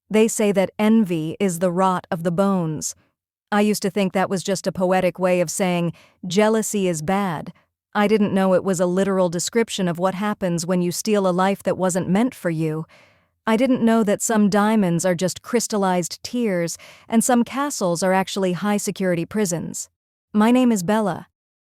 They say that envy is the rot of the bones. I used to think that was just a poetic way of saying jealousy is bad. I didn't know it was a literal description of what happens when you steal a life that wasn't meant for you. I didn't know that some diamonds are just crystallized tears and some castles are actually high-security prisons. My name is Bella,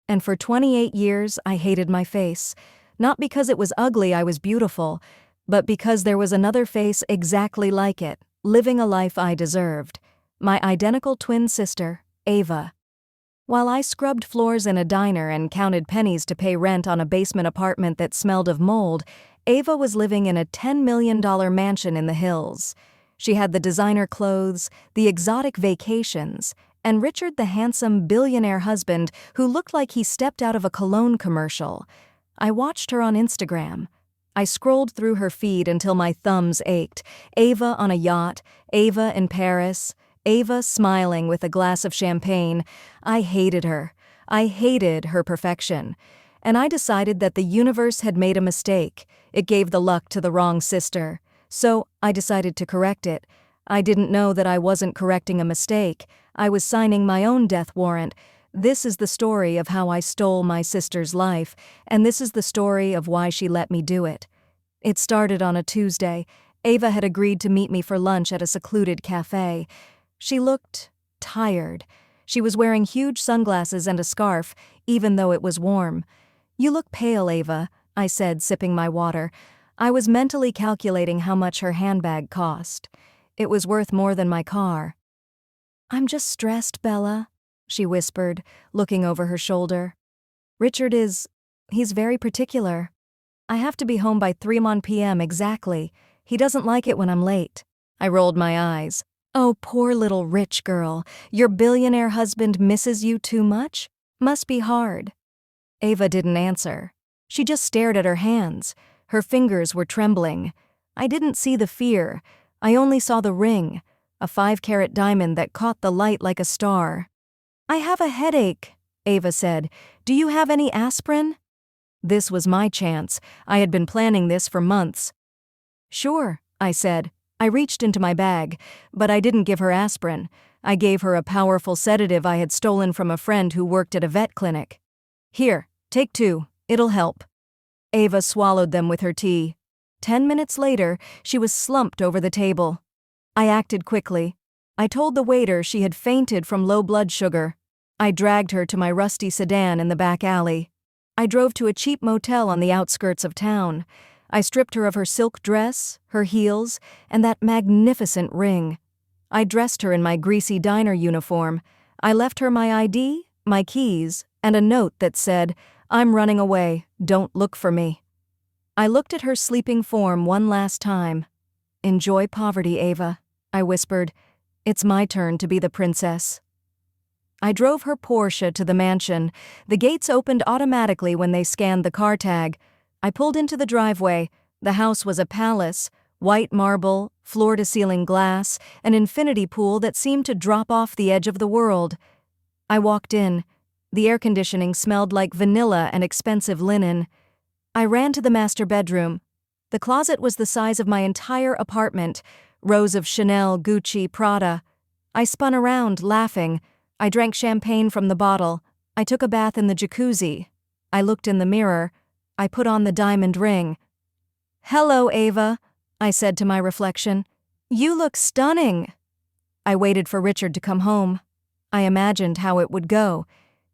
and for 28 years I hated my face. Not because it was ugly, I was beautiful, but because there was another face exactly like it, living a life I deserved. My identical twin sister, Ava. While I scrubbed floors in a diner and counted pennies to pay rent on a basement apartment that smelled of mold, Ava was living in a $10 million mansion in the hills. She had the designer clothes, the exotic vacations, and Richard the handsome billionaire husband who looked like he stepped out of a cologne commercial. I watched her on Instagram. I scrolled through her feed until my thumbs ached. Ava on a yacht, Ava in Paris, Ava smiling with a glass of champagne. I hated her. I hated her perfection. And I decided that the universe had made a mistake. It gave the luck to the wrong sister. So I decided to correct it. I didn't know that I wasn't correcting a mistake. I was signing my own death warrant. This is the story of how I stole my sister's life, and this is the story of why she let me do it. It started on a Tuesday. Ava had agreed to meet me for lunch at a secluded cafe. She looked tired. She was wearing huge sunglasses and a scarf, even though it was warm. "You look pale, Ava," I said, sipping my water. I was mentally calculating how much her handbag cost. It was worth more than my car. "I'm just stressed, Bella," she whispered, looking over her shoulder. He's very particular. I have to be home by 3 p.m. exactly. He doesn't like it when I'm late." I rolled my eyes. "Oh, poor little rich girl. Your billionaire husband misses you too much? Must be hard." Ava didn't answer. She just stared at her hands. Her fingers were trembling. I didn't see the fear. I only saw the ring, a 5-carat diamond that caught the light like a star. "I have a headache," Ava said. "Do you have any aspirin?" This was my chance. I had been planning this for months. "Sure," I said. I reached into my bag, but I didn't give her aspirin. I gave her a powerful sedative I had stolen from a friend who worked at a vet clinic. "Here, take 2. It'll help." Ava swallowed them with her tea. 10 minutes later, she was slumped over the table. I acted quickly. I told the waiter she had fainted from low blood sugar. I dragged her to my rusty sedan in the back alley. I drove to a cheap motel on the outskirts of town. I stripped her of her silk dress, her heels, and that magnificent ring. I dressed her in my greasy diner uniform. I left her my ID, my keys, and a note that said, "I'm running away, don't look for me." I looked at her sleeping form one last time. "Enjoy poverty, Ava," I whispered. "It's my turn to be the princess." I drove her Porsche to the mansion. The gates opened automatically when they scanned the car tag. I pulled into the driveway. The house was a palace, white marble, floor-to-ceiling glass, an infinity pool that seemed to drop off the edge of the world. I walked in. The air conditioning smelled like vanilla and expensive linen. I ran to the master bedroom. The closet was the size of my entire apartment, rows of Chanel, Gucci, Prada. I spun around, laughing. I drank champagne from the bottle. I took a bath in the jacuzzi. I looked in the mirror. I put on the diamond ring. "Hello, Ava," I said to my reflection. "You look stunning." I waited for Richard to come home. I imagined how it would go.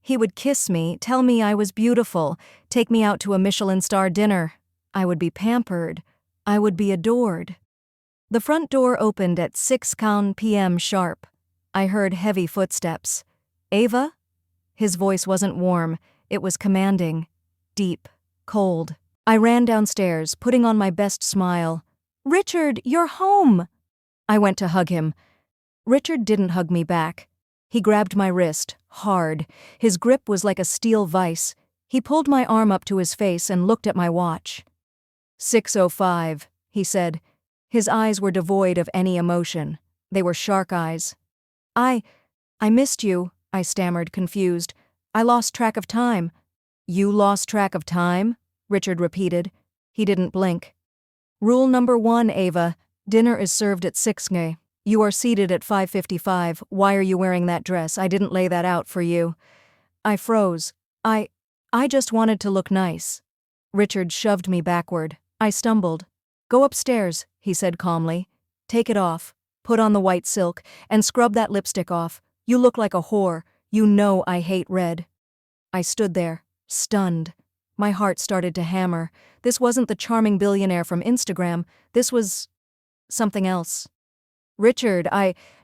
He would kiss me, tell me I was beautiful, take me out to a Michelin-star dinner. I would be pampered. I would be adored. The front door opened at 6 p.m. sharp. I heard heavy footsteps. "Ava?" His voice wasn't warm. It was commanding, deep, cold. I ran downstairs, putting on my best smile. "Richard, you're home!" I went to hug him. Richard didn't hug me back. He grabbed my wrist, hard. His grip was like a steel vise. He pulled my arm up to his face and looked at my watch. 6:05, he said. His eyes were devoid of any emotion. They were shark eyes. I missed you," I stammered, confused. "I lost track of time." "You lost track of time?" Richard repeated. He didn't blink. "Rule number 1, Ava. Dinner is served at 6 ngay. You are seated at 5:55. Why are you wearing that dress? I didn't lay that out for you. I froze. I just wanted to look nice. Richard shoved me backward. I stumbled. Go upstairs, he said calmly. Take it off. Put on the white silk, and scrub that lipstick off. You look like a whore. You know I hate red. I stood there, stunned. My heart started to hammer. This wasn't the charming billionaire from Instagram. This was something else. Richard,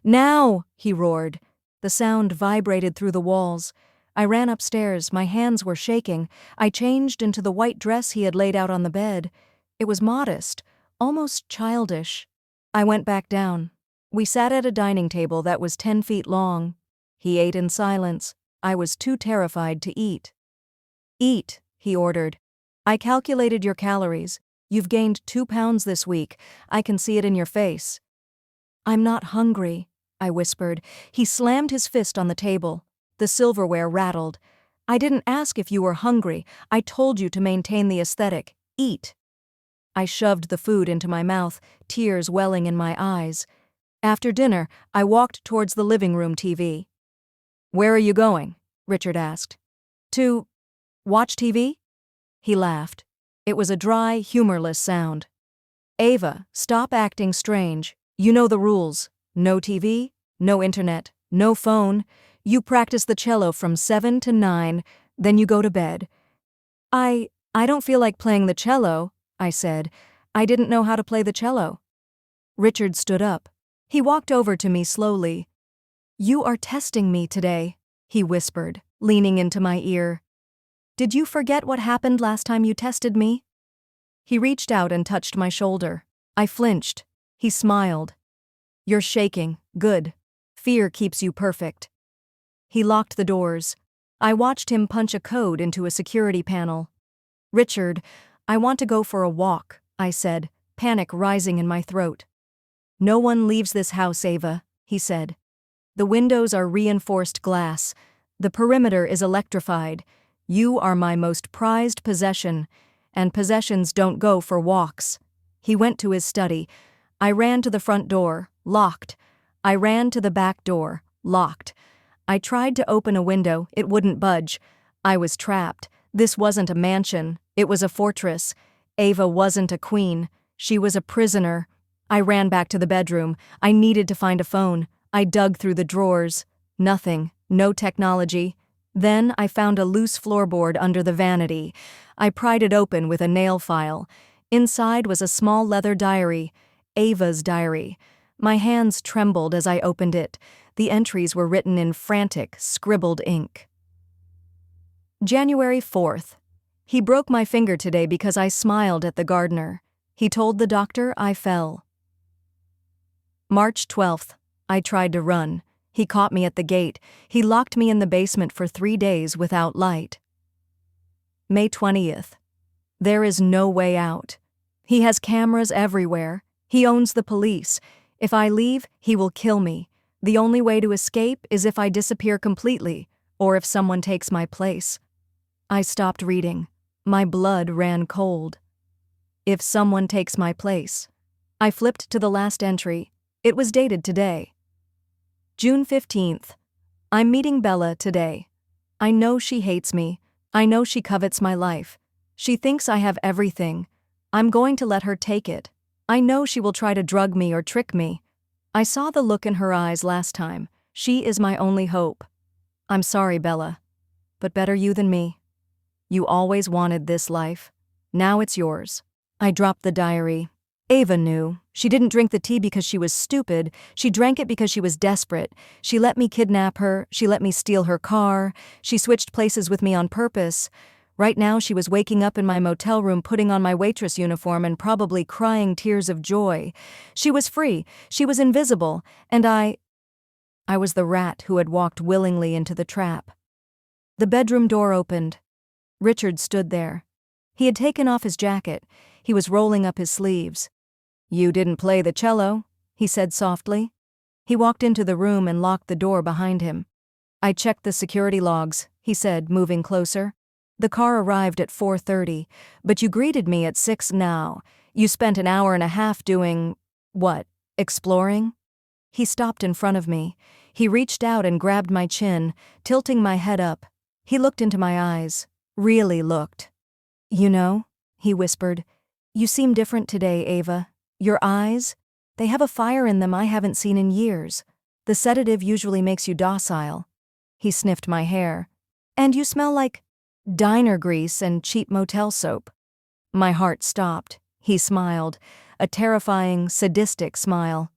Now! He roared. The sound vibrated through the walls. I ran upstairs, my hands were shaking. I changed into the white dress he had laid out on the bed. It was modest, almost childish. I went back down. We sat at a dining table that was 10 feet long. He ate in silence. I was too terrified to eat. Eat, he ordered. I calculated your calories. You've gained 2 pounds this week. I can see it in your face. I'm not hungry, I whispered. He slammed his fist on the table. The silverware rattled. I didn't ask if you were hungry. I told you to maintain the aesthetic. Eat. I shoved the food into my mouth, tears welling in my eyes. After dinner, I walked towards the living room TV. Where are you going? Richard asked. To watch TV? He laughed. It was a dry, humorless sound. Ava, stop acting strange. You know the rules. No TV, no internet, no phone. You practice the cello from 7 to 9, then you go to bed. I don't feel like playing the cello, I said. I didn't know how to play the cello. Richard stood up. He walked over to me slowly. You are testing me today, he whispered, leaning into my ear. Did you forget what happened last time you tested me? He reached out and touched my shoulder. I flinched. He smiled. You're shaking. Good. Fear keeps you perfect. He locked the doors. I watched him punch a code into a security panel. Richard, I want to go for a walk, I said, panic rising in my throat. No one leaves this house, Ava, he said. The windows are reinforced glass. The perimeter is electrified. You are my most prized possession, and possessions don't go for walks. He went to his study. I ran to the front door, locked. I ran to the back door, locked. I tried to open a window, it wouldn't budge. I was trapped. This wasn't a mansion, it was a fortress. Ava wasn't a queen, she was a prisoner. I ran back to the bedroom. I needed to find a phone. I dug through the drawers. Nothing, no technology. Then I found a loose floorboard under the vanity. I pried it open with a nail file. Inside was a small leather diary, Ava's diary. My hands trembled as I opened it. The entries were written in frantic, scribbled ink. January 4th. He broke my finger today because I smiled at the gardener. He told the doctor I fell. March 12th. I tried to run. He caught me at the gate. He locked me in the basement for 3 days without light. May 20th. There is no way out. He has cameras everywhere. He owns the police. If I leave, he will kill me. The only way to escape is if I disappear completely, or if someone takes my place. I stopped reading. My blood ran cold. If someone takes my place. I flipped to the last entry. It was dated today. June 15th. I'm meeting Bella today. I know she hates me. I know she covets my life. She thinks I have everything. I'm going to let her take it. I know she will try to drug me or trick me. I saw the look in her eyes last time. She is my only hope. I'm sorry, Bella. But better you than me. You always wanted this life. Now it's yours. I dropped the diary. Ava knew. She didn't drink the tea because she was stupid. She drank it because she was desperate. She let me kidnap her. She let me steal her car. She switched places with me on purpose. Right now she was waking up in my motel room, putting on my waitress uniform and probably crying tears of joy. She was free. She was invisible. And I was the rat who had walked willingly into the trap. The bedroom door opened. Richard stood there. He had taken off his jacket. He was rolling up his sleeves. You didn't play the cello, he said softly. He walked into the room and locked the door behind him. I checked the security logs, he said, moving closer. The car arrived at 4:30, but you greeted me at 6 now. You spent an hour and a half doing, What, exploring? He stopped in front of me. He reached out and grabbed my chin, tilting my head up. He looked into my eyes. Really looked. You know, he whispered, you seem different today, Ava. Your eyes? They have a fire in them I haven't seen in years. The sedative usually makes you docile. He sniffed my hair. And you smell like diner grease and cheap motel soap. My heart stopped. He smiled, a terrifying, sadistic smile.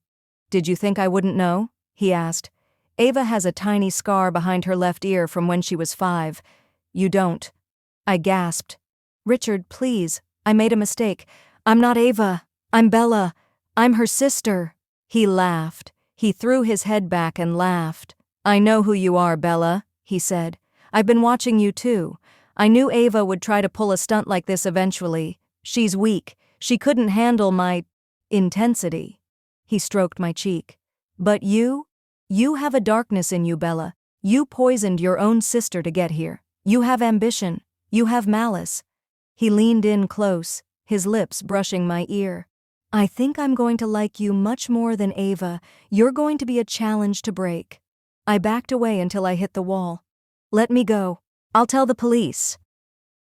Did you think I wouldn't know? He asked. Ava has a tiny scar behind her left ear from when she was 5. You don't. I gasped. Richard, please. I made a mistake. I'm not Ava. I'm Bella. I'm her sister. He laughed. He threw his head back and laughed. I know who you are, Bella, he said. I've been watching you too. I knew Ava would try to pull a stunt like this eventually. She's weak. She couldn't handle my intensity. He stroked my cheek. But you have a darkness in you, Bella. You poisoned your own sister to get here. You have ambition. You have malice. He leaned in close, his lips brushing my ear. I think I'm going to like you much more than Ava. You're going to be a challenge to break. I backed away until I hit the wall. Let me go. I'll tell the police.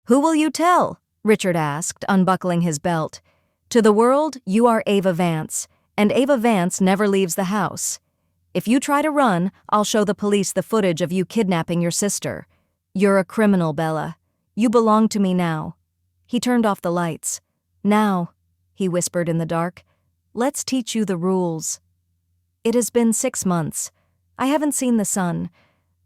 Who will you tell? Richard asked, unbuckling his belt. To the world, you are Ava Vance, and Ava Vance never leaves the house. If you try to run, I'll show the police the footage of you kidnapping your sister. You're a criminal, Bella. You belong to me now. He turned off the lights. Now, he whispered in the dark, let's teach you the rules. It has been 6 months. I haven't seen the sun.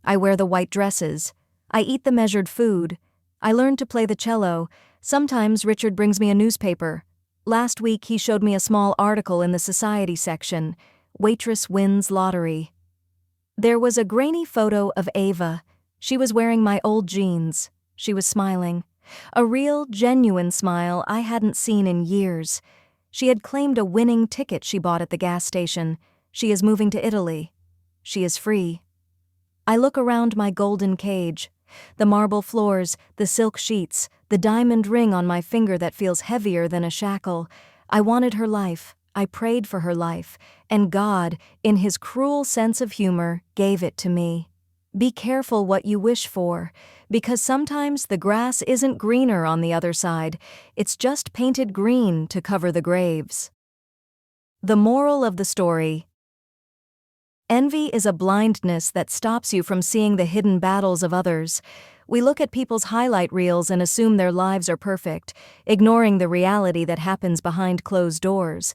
I wear the white dresses. I eat the measured food. I learned to play the cello. Sometimes Richard brings me a newspaper. Last week he showed me a small article in the society section. Waitress wins lottery. There was a grainy photo of Ava. She was wearing my old jeans. She was smiling. A real, genuine smile I hadn't seen in years. She had claimed a winning ticket she bought at the gas station. She is moving to Italy. She is free. I look around my golden cage. The marble floors, the silk sheets, the diamond ring on my finger that feels heavier than a shackle. I wanted her life. I prayed for her life. And God, in his cruel sense of humor, gave it to me. Be careful what you wish for, because sometimes the grass isn't greener on the other side. It's just painted green to cover the graves. The moral of the story. Envy is a blindness that stops you from seeing the hidden battles of others. We look at people's highlight reels and assume their lives are perfect, ignoring the reality that happens behind closed doors.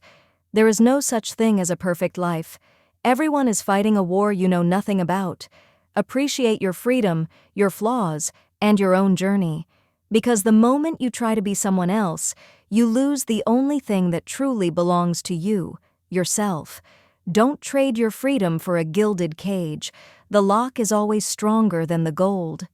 There is no such thing as a perfect life. Everyone is fighting a war you know nothing about. Appreciate your freedom, your flaws, and your own journey. Because the moment you try to be someone else, you lose the only thing that truly belongs to you, yourself. Don't trade your freedom for a gilded cage. The lock is always stronger than the gold.